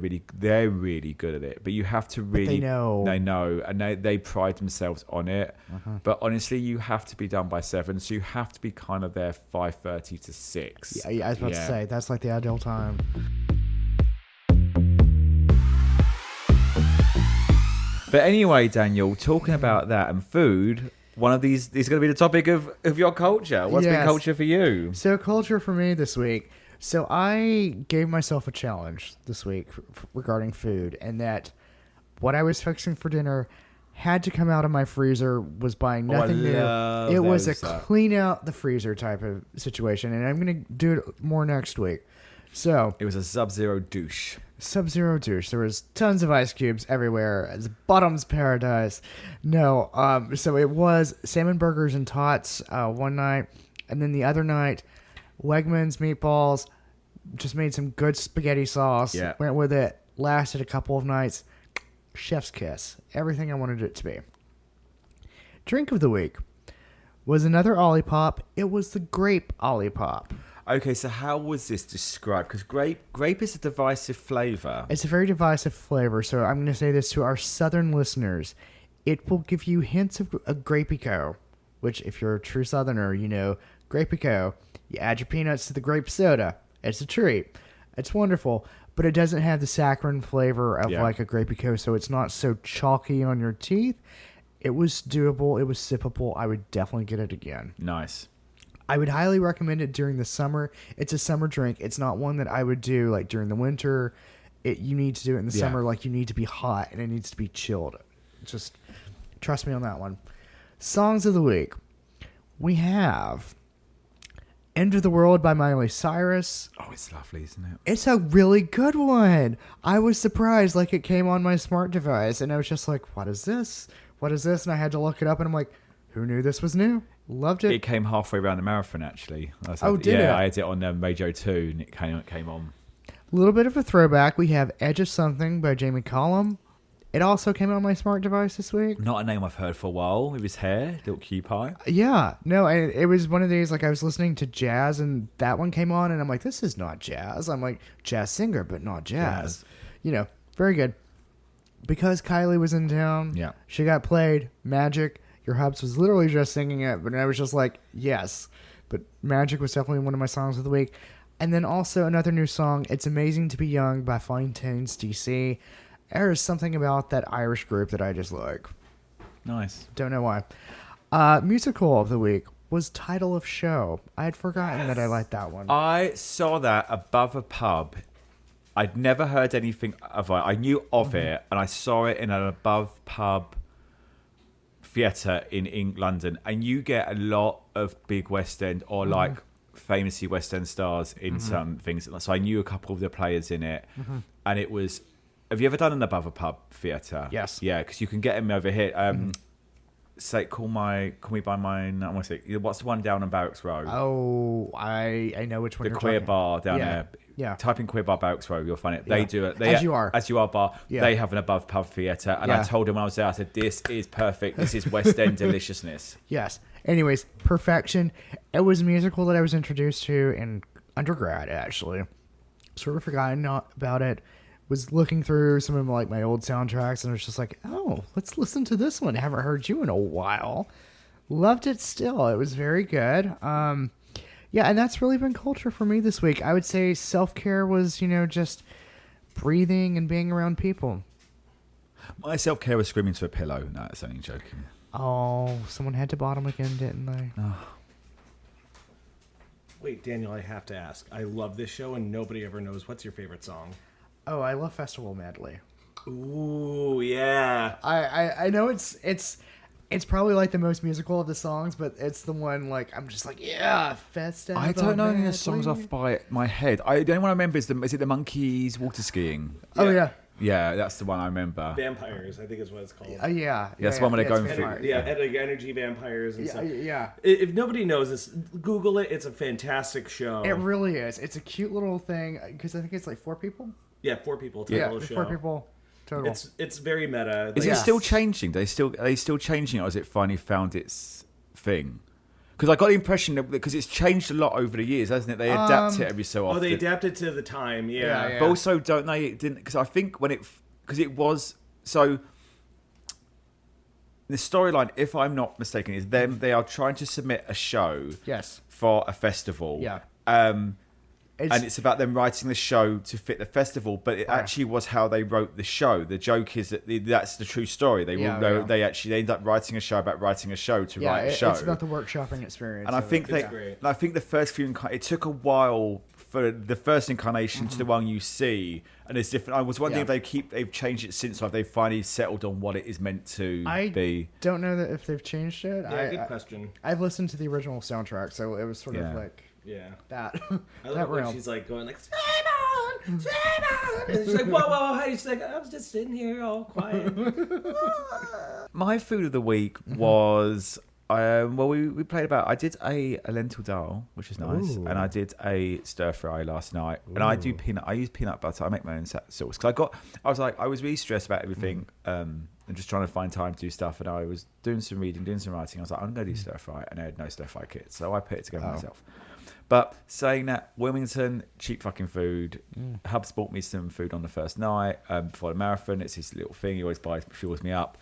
really good at it. But you have to really, they know, and they pride themselves on it. But honestly, you have to be done by 7, so you have to be kind of there 5:30 to 6. Yeah, I was about to say that's like the ideal time. But anyway, Daniel, talking about that and food. One of these is going to be the topic of your culture. What's been culture for you? So culture for me this week. So I gave myself a challenge this week regarding food, and that what I was fixing for dinner had to come out of my freezer, was buying nothing new. It was a clean out the freezer type of situation, and I'm going to do it more next week. So it was a Sub-Zero douche. Sub-Zero douche. There was tons of ice cubes everywhere. It's bottom's paradise. No, so it was salmon burgers and tots one night, and then the other night, Wegmans meatballs. Just made some good spaghetti sauce. Yeah. Went with it. Lasted a couple of nights. Chef's kiss. Everything I wanted it to be. Drink of the week was another Olipop. It was the grape Olipop. Okay, so how was this described? Because grape is a divisive flavor. It's a very divisive flavor, so I'm going to say this to our southern listeners. It will give you hints of a grape-ico, which if you're a true southerner, you know grape-ico. You add your peanuts to the grape soda. It's a treat. It's wonderful, but it doesn't have the saccharine flavor of like a grape-ico, so it's not so chalky on your teeth. It was doable. It was sippable. I would definitely get it again. Nice. I would highly recommend it during the summer. It's a summer drink. It's not one that I would do like during the winter. You need to do it in the summer. Like you need to be hot and it needs to be chilled. Just trust me on that one. Songs of the week. We have End of the World by Miley Cyrus. Oh, it's lovely, isn't it? It's a really good one. I was surprised. Like it came on my smart device and I was just like, what is this? What is this? And I had to look it up and I'm like, who knew this was new? Loved it. It came halfway around the marathon, actually. Did it? Yeah, I had it on Radio 2, and it came on. A little bit of a throwback. We have Edge of Something by Jamie Cullum. It also came on my smart device this week. Not a name I've heard for a while. With his hair, little cue pie. Yeah. No, it was one of these, like, I was listening to jazz, and that one came on, and I'm like, this is not jazz. I'm like, jazz singer, but not jazz. You know, very good. Because Kylie was in town, she got played. Magic. Your Hubs was literally just singing it, but I was just like, yes. But Magic was definitely one of my songs of the week. And then also another new song, It's Amazing to Be Young by Fine Tunes DC. There's something about that Irish group that I just like. Nice. Don't know why. Musical of the week was Title of Show. I had forgotten that I liked that one. I saw that above a pub. I'd never heard anything of it. I knew of it, and I saw it in an above pub theatre in London, and you get a lot of big West End or like famously West End stars in some things. So I knew a couple of the players in it, and it was. Have you ever done an above a pub theatre? Yes. Yeah, because you can get them over here. Say, call me by my. What's the one down on Barracks Row? Oh, I know which one. The you're queer talking. bar down there. Yeah. Type in queer bar Barracks Row, you'll find it. Yeah. They do it. As You Are. As You Are bar. Yeah. They have an above pub theatre, and I told them when I was there, I said, "This is perfect. This is West End deliciousness." Yes. Anyways, Perfection. It was a musical that I was introduced to in undergrad, actually. Sort of forgotten about it. Was looking through some of like my old soundtracks, and I was just like, oh, let's listen to this one. I haven't heard you in a while. Loved it still. It was very good. Yeah, and that's really been culture for me this week. I would say self-care was, just breathing and being around people. My self-care was screaming to a pillow. No, that's only joking. Oh, someone had to bottom again, didn't they? Wait, Daniel, I have to ask. I love this show, and nobody ever knows. What's your favorite song? Oh, I love Festival Medley. Ooh, yeah. I know it's probably like the most musical of the songs, but it's the one like I'm just like, yeah, Festival. I don't know any of Medley. the songs off by my head. The only one I remember is it the Monkeys water skiing? Oh yeah. Yeah, that's the one I remember. Vampires, I think is what it's called. Yeah. That's the one where they're going it's through. vampire. Yeah, and like energy vampires and stuff. Yeah. If nobody knows this, Google it. It's a fantastic show. It really is. It's a cute little thing because I think it's like 4 people. Yeah, 4 people Yeah, total show. 4 people total. It's very meta. Is Like, it still changing? Are they still changing it, or has it finally found its thing? Because I got the impression that because it's changed a lot over the years, hasn't it? They adapt it every so often. Oh, they adapted to the time. Yeah. Yeah. But also, don't they? It didn't, because I think because it was so. The storyline, if I'm not mistaken, is they are trying to submit a show Yes. for a festival. Yeah. And it's about them writing the show to fit the festival, but it actually was how they wrote the show. The joke is that that's the true story. They end up writing a show about writing a show to write a show. It's about the workshopping experience. And I think the first few, it took a while for the first incarnation to the one you see, and it's different. I was wondering if they've changed it since, or if they've finally settled on what it is meant to be. Don't know that if they've changed it. Yeah, good question. I've listened to the original soundtrack, so it was sort of like that. I love that when realm. she's like going like, Simon! And she's like, whoa, hey. She's like, I was just sitting here all quiet. My food of the week was we played about. I did a lentil dal, which is nice, and I did a stir fry last night. And I use peanut butter. I make my own sauce because I was really stressed about everything and just trying to find time to do stuff. And I was doing some reading, doing some writing. I was like, I'm going to do stir fry, and I had no stir fry kit, so I put it together myself. But saying that, Wilmington, cheap fucking food. Hubs bought me some food on the first night before the marathon. It's his little thing. He always fuels me up.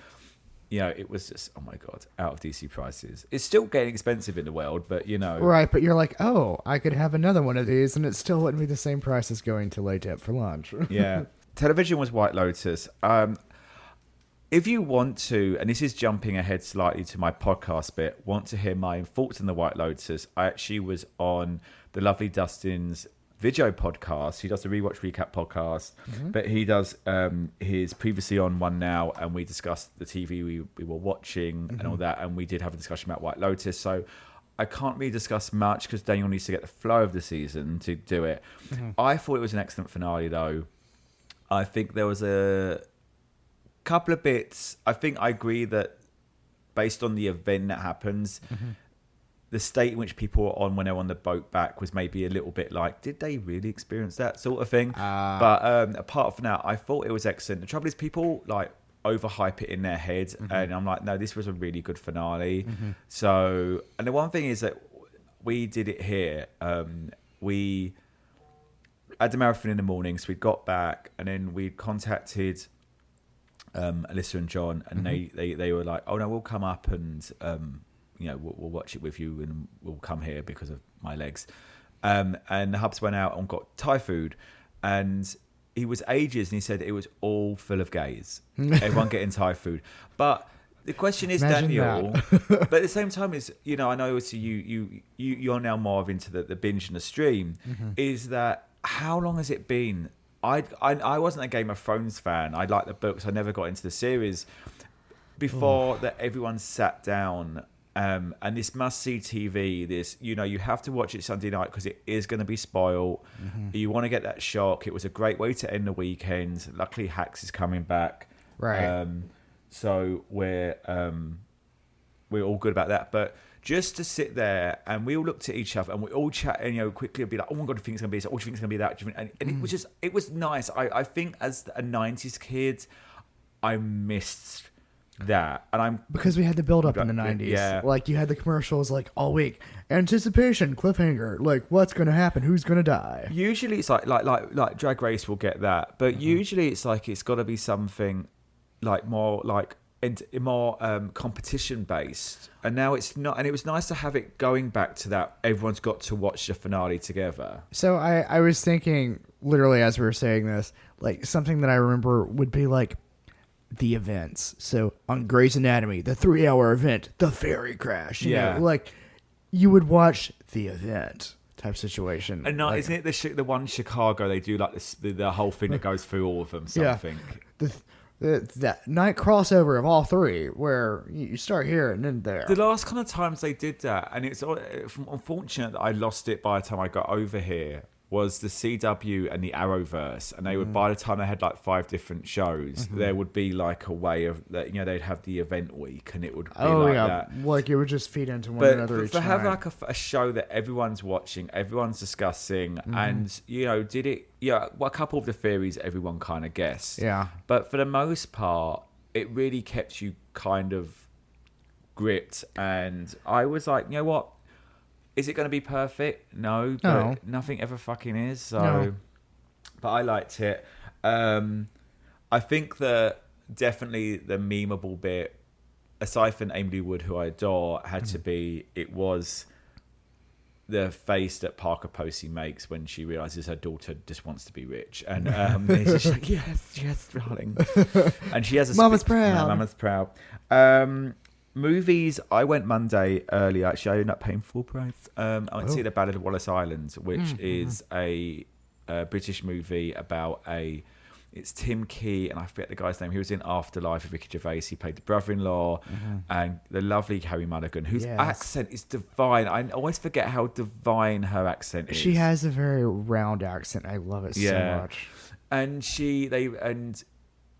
It was just, oh my God, out of DC prices. It's still getting expensive in the world, but Right, but you're like, oh, I could have another one of these, and it still wouldn't be the same price as going to Late Dip for lunch. Yeah. Television was White Lotus. If you want to, and this is jumping ahead slightly to my podcast bit, want to hear my thoughts on the White Lotus, I actually was on the lovely Dustin's video podcast. He does a rewatch recap podcast, but he does his previously on one now, and we discussed the TV we were watching and all that, and we did have a discussion about White Lotus. So I can't really discuss much because Daniel needs to get the flow of the season to do it. I thought it was an excellent finale, though. I think there was a couple of bits. I think I agree that based on the event that happens, the state in which people were on when they were on the boat back was maybe a little bit like, did they really experience that sort of thing? But apart from that, I thought it was excellent. The trouble is people like overhype it in their heads, and I'm like, no, this was a really good finale. So, and the one thing is that we did it here. We had the marathon in the morning, so we got back, and then we contacted Alyssa and John, and they were like, oh no, we'll come up and we'll watch it with you, and we'll come here because of my legs. And the Hubs went out and got Thai food, and he was ages, and he said it was all full of gays. Everyone getting Thai food, but the question is, Imagine Daniel, but at the same time is, I know obviously you're now more of into the binge and the stream. Is that how long has it been? I wasn't a Game of Thrones fan. I liked the books. I never got into the series. before that everyone sat down. And this must-see TV, you have to watch it Sunday night because it is going to be spoiled. You want to get that shock. It was a great way to end the weekend. Luckily, Hacks is coming back. Right. So we're all good about that. But just to sit there and we all looked at each other and we all chat and, quickly be like, oh my God, I think it's going to be this. Oh, do you think it's going to be that? And it was nice. I think as a 90s kid, I missed that, and because we had the build up in the 90s. Yeah, like you had the commercials like all week, anticipation, cliffhanger, like what's gonna happen, who's gonna die. Usually it's like Drag Race will get that, but usually it's like it's got to be something like more competition based, and now it's not. And it was nice to have it going back to that. Everyone's got to watch the finale together. So I was thinking literally as we were saying this, like something that I remember would be like the events. So on Grey's Anatomy, the 3-hour event, the ferry crash. You know, like you would watch the event type situation. And no, isn't it the one in Chicago? They do like the whole thing that goes through all of them. Something. Yeah. That night crossover of all three, where you start here and then there. The last kind of times they did that, and it's unfortunate that I lost it by the time I got over here, was the CW and the Arrowverse, and they would, by the time they had like 5 different shows, there would be like a way of that, they'd have the event week, and it would be that. Like it would just feed into one another. But to have like a show that everyone's watching, everyone's discussing, and a couple of the theories everyone kind of guessed. Yeah. But for the most part, it really kept you kind of gripped, and I was like, you know what? Is it going to be perfect? No, but nothing ever fucking is. So, but I liked it. I think that definitely the memeable bit, aside from Amy Wood, who I adore, had to be, it was the face that Parker Posey makes when she realizes her daughter just wants to be rich, and it's just like, yes, darling. And she has a Mama's proud. Mama's proud. Movies, I went Monday early. Actually, I ended up paying full price. I went to see The Ballad of Wallace Island, which is a British movie about it's Tim Key, and I forget the guy's name. He was in Afterlife with Ricky Gervais. He played the brother-in-law, and the lovely Carrie Mulligan, whose accent is divine. I always forget how divine her accent is. She has a very round accent. I love it so much. And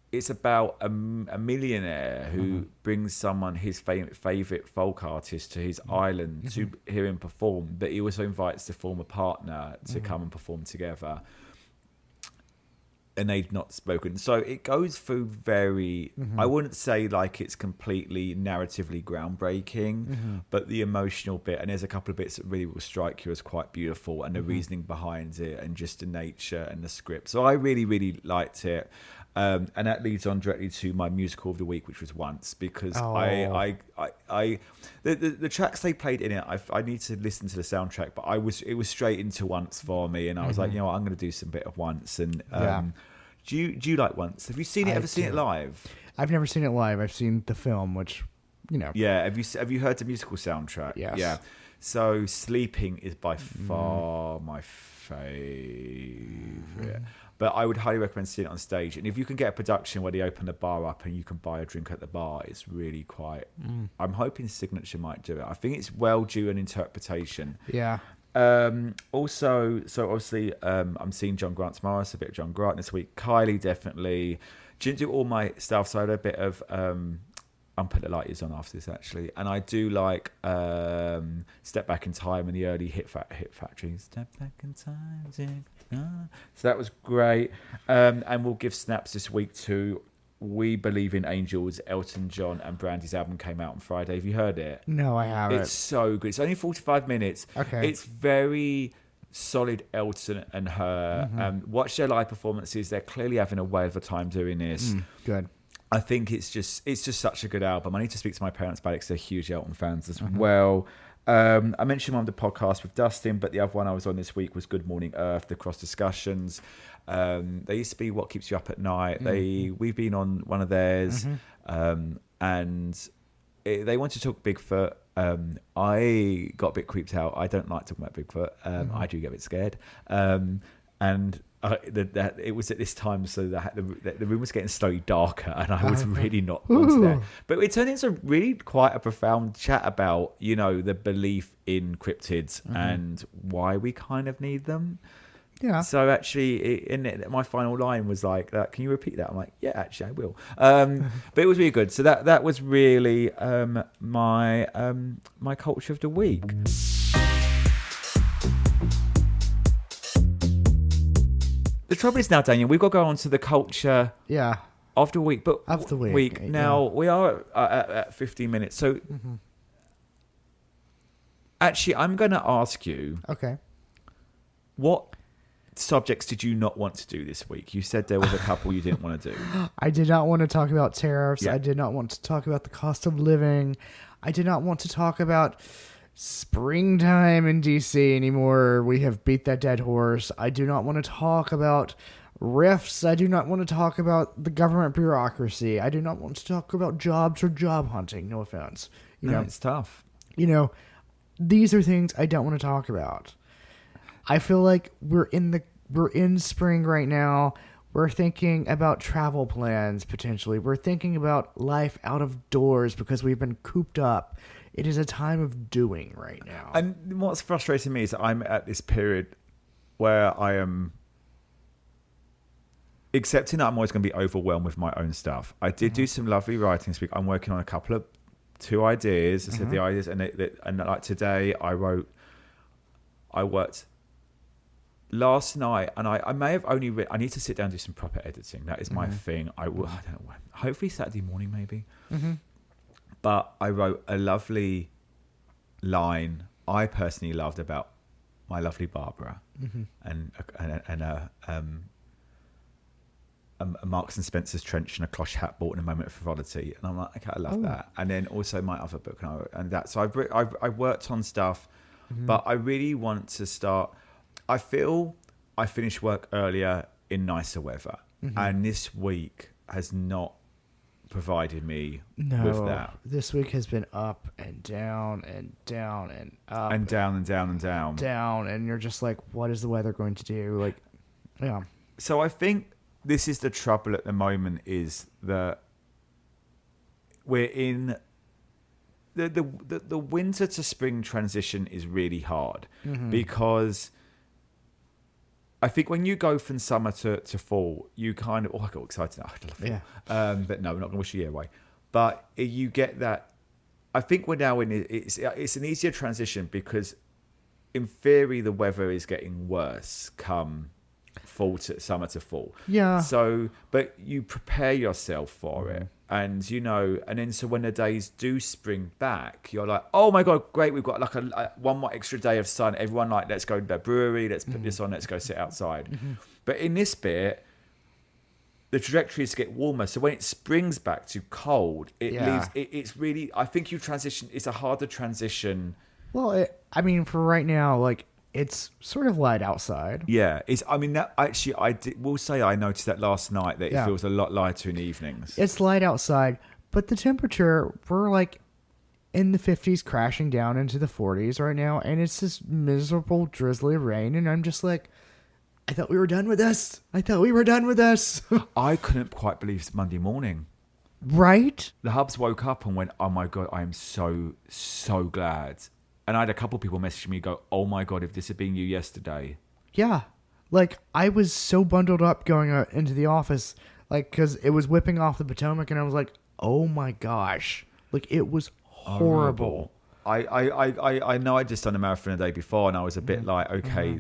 it's about a millionaire who brings someone, his favourite folk artist, to his island to hear him perform, but he also invites the former partner to come and perform together. And they've not spoken. So it goes through very, I wouldn't say like it's completely narratively groundbreaking, but the emotional bit, and there's a couple of bits that really will strike you as quite beautiful, and the reasoning behind it, and just the nature and the script. So I really, really liked it. And that leads on directly to my musical of the week, which was Once, because the tracks they played in it, I need to listen to the soundtrack, but it was straight into Once for me, and I was like, you know what, I'm going to do some bit of Once. And do you like Once? Have you seen it? Ever seen it live? I've never seen it live. I've seen the film, which Yeah. Have you heard the musical soundtrack? Yes. Yeah. So Sleeping is by far my favorite. But I would highly recommend seeing it on stage. And if you can get a production where they open the bar up and you can buy a drink at the bar, it's really quite... I'm hoping Signature might do it. I think it's well due an interpretation. Yeah. Also, so obviously, I'm seeing John Grant tomorrow, so a bit of John Grant this week. Kylie, definitely. Didn't do all my stuff, so I had a bit of... Unput the Light is on after this, actually. And I do like Step Back in Time and the early Hit Factory. Step Back in Time. So that was great. And we'll give snaps this week to We Believe in Angels. Elton John and Brandy's album came out on Friday. Have you heard it? No, I haven't. It's so good. It's only 45 minutes. Okay. It's very solid Elton and her. Watch their live performances. They're clearly having a whale of a time doing this. Good. I think it's just such a good album. I need to speak to my parents about it because they're huge Elton fans as well. I mentioned one on the podcast with Dustin, but the other one I was on this week was Good Morning Earth, the cross discussions. They used to be What Keeps You Up at Night. We've been on one of theirs, and they wanted to talk Bigfoot. I got a bit creeped out. I don't like talking about Bigfoot. I do get a bit scared. And that it was at this time, so the room was getting slowly darker, and I was really not wanted there. But it turned into really quite a profound chat about, you know, the belief in cryptids and why we kind of need them. Yeah. So actually, my final line was like, "Can you repeat that?" I'm like, "Yeah, actually, I will." But it was really good. So that was really my culture of the week. The trouble is now, Daniel, we've got to go on to the culture. Yeah. Of the week, but of the week. Now we are at 15 minutes. So actually, I'm going to ask you. Okay. What subjects did you not want to do this week? You said there was a couple you didn't want to do. I did not want to talk about tariffs. Yeah. I did not want to talk about the cost of living. I did not want to talk about springtime in DC anymore. We have beat that dead horse. I do not want to talk about rifts. I do not want to talk about the government bureaucracy. I do not want to talk about jobs or job hunting. No offense. You know, it's tough. You know, these are things I don't want to talk about. I feel like we're in spring right now. We're thinking about travel plans potentially. We're thinking about life out of doors because we've been cooped up. It is a time of doing right now. And what's frustrating me is that I'm at this period where I am accepting that I'm always going to be overwhelmed with my own stuff. I did do some lovely writing this week. I'm working on two ideas. I said the ideas, and like today I worked last night, and I may have only written. I need to sit down and do some proper editing. That is my thing. I don't know when. Hopefully Saturday morning, maybe. But I wrote a lovely line I personally loved about my lovely Barbara and a Marks and Spencer's trench and a cloche hat bought in a moment of frivolity, and I'm like, okay, I love that. And then also my other book, and that. So I've worked on stuff, but I really want to start. I feel I finished work earlier in nicer weather, and this week has not provided me with that. This week has been up and down and down and up and down and down and down, and you're just like, what is the weather going to do? Like, yeah. So I think this is the trouble at the moment, is that we're in the winter to spring transition is really hard because I think when you go from summer to fall, you kind of... Oh, I got excited. I love fall. Yeah. But no, we're not going to wish the year away. But you get that... I think we're now in... It's an easier transition because, in theory, the weather is getting worse come summer to fall. Yeah. So, but you prepare yourself for it. And, you know, and then so when the days do spring back, you're like, oh my God, great. We've got like one more extra day of sun. Everyone like, let's go to the brewery. Let's put this on. Let's go sit outside. But in this bit, the trajectory is to get warmer. So when it springs back to cold, leaves, it's really, I think it's a harder transition. Well, I mean, for right now, like, it's sort of light outside. Yeah, will say I noticed that last night that it feels a lot lighter in the evenings. It's light outside, but the temperature, we're like in the 50s crashing down into the 40s right now, and it's this miserable drizzly rain, and I'm just like, I thought we were done with this. I couldn't quite believe it's Monday morning. Right? The hubs woke up and went, oh my God, I am so glad. And I had a couple people message me go, oh my God, if this had been you yesterday. Yeah. Like, I was so bundled up going into the office, like, because it was whipping off the Potomac, and I was like, oh my gosh. Like, it was horrible. I know I'd just done a marathon a day before, and I was a bit like, okay,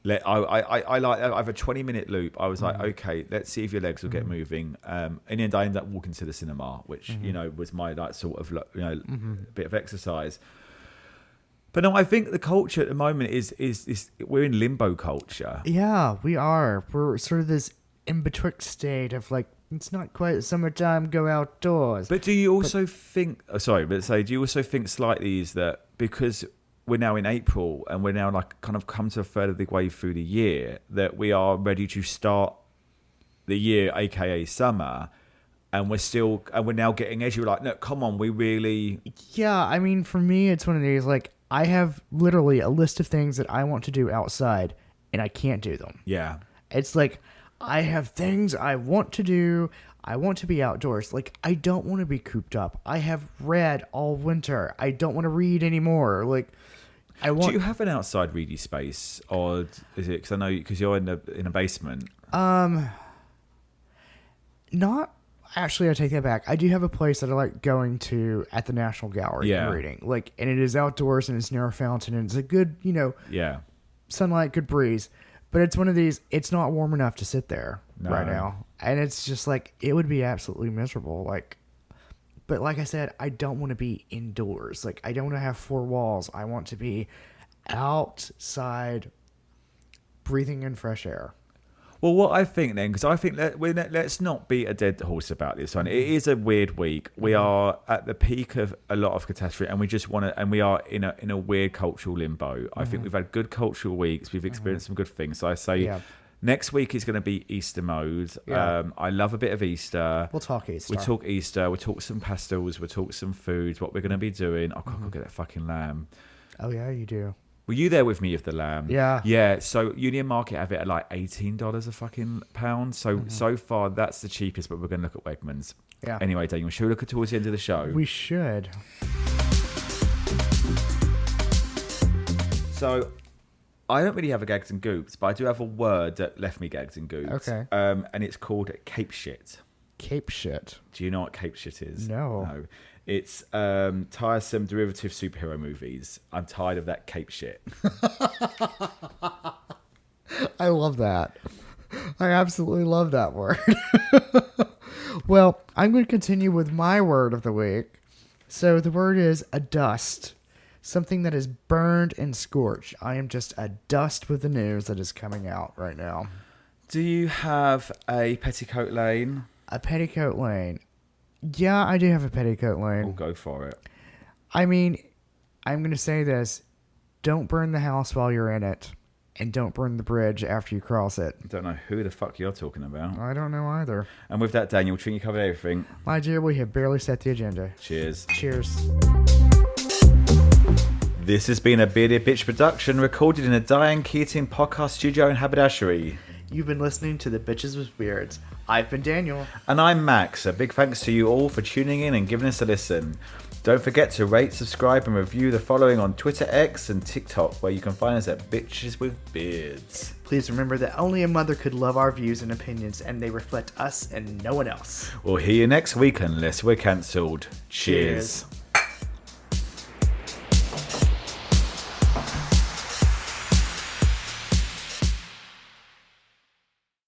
I have a 20-minute loop. I was like, okay, let's see if your legs will get moving. In the end, I ended up walking to the cinema, which you know was my like sort of bit of exercise. But no, I think the culture at the moment is we're in limbo culture. Yeah, we are. We're sort of this in betwixt state of like, it's not quite summertime, go outdoors. But do you also think? Do you also think slightly is that because we're now in April and we're now like kind of come to a third of the way through the year, that we are ready to start the year, aka summer, and we're now getting edgy. We're like, no, come on, we really... Yeah, I mean, for me, it's one of these, like, I have literally a list of things that I want to do outside and I can't do them. Yeah. It's like, I have things I want to do. I want to be outdoors. Like, I don't want to be cooped up. I have read all winter. I don't want to read anymore. Like, I want. Do you have an outside reedy space, or is it? Because I know because you're in a basement. Not actually. I take that back. I do have a place that I like going to at the National Gallery and reading. Like, and it is outdoors and it's near a fountain and it's a good, sunlight, good breeze. But it's one of these. It's not warm enough to sit there right now, and it's just like it would be absolutely miserable. Like, but like I said, I don't want to be indoors. Like, I don't want to have four walls. I want to be outside, breathing in fresh air. Well, what I think then, because I think let's not beat a dead horse about this one. It is a weird week. We are at the peak of a lot of catastrophe, and we just want to, and we are in a weird cultural limbo. I think we've had good cultural weeks. We've experienced some good things. So I say, next week is going to be Easter mode. Yeah. I love a bit of Easter. We'll talk Easter. We'll talk Easter. We'll talk some pastels. We'll talk some foods. What we're going to be doing. Oh, God, I'll get that fucking lamb. Oh yeah, you do. Were you there with me with the lamb? Yeah. Yeah, so Union Market have it at like $18 a fucking pound. So far, that's the cheapest, but we're going to look at Wegmans. Yeah. Anyway, Daniel, should we look at towards the end of the show? We should. So, I don't really have a gags and goops, but I do have a word that left me gags and goops. Okay. And it's called cape shit. Cape shit. Do you know what cape shit is? No. It's tiresome derivative superhero movies. I'm tired of that cape shit. I love that. I absolutely love that word. Well, I'm going to continue with my word of the week. So the word is adust. Something that is burned and scorched. I am just adust with the news that is coming out right now. Do you have a petticoat lane? A petticoat lane. Yeah, I do have a petticoat lane. We'll go for it. I mean, I'm going to say this. Don't burn the house while you're in it. And don't burn the bridge after you cross it. I don't know who the fuck you're talking about. I don't know either. And with that, Daniel, think you covered everything. My dear, we have barely set the agenda. Cheers. Cheers. This has been a Bearded Bitch production recorded in a Diane Keating podcast studio in Haberdashery. You've been listening to The Bitches with Beards. I've been Daniel. And I'm Max. A big thanks to you all for tuning in and giving us a listen. Don't forget to rate, subscribe and review the following on Twitter, X and TikTok, where you can find us at Bitches with Beards. Please remember that only a mother could love our views and opinions, and they reflect us and no one else. We'll hear you next week unless we're cancelled. Cheers.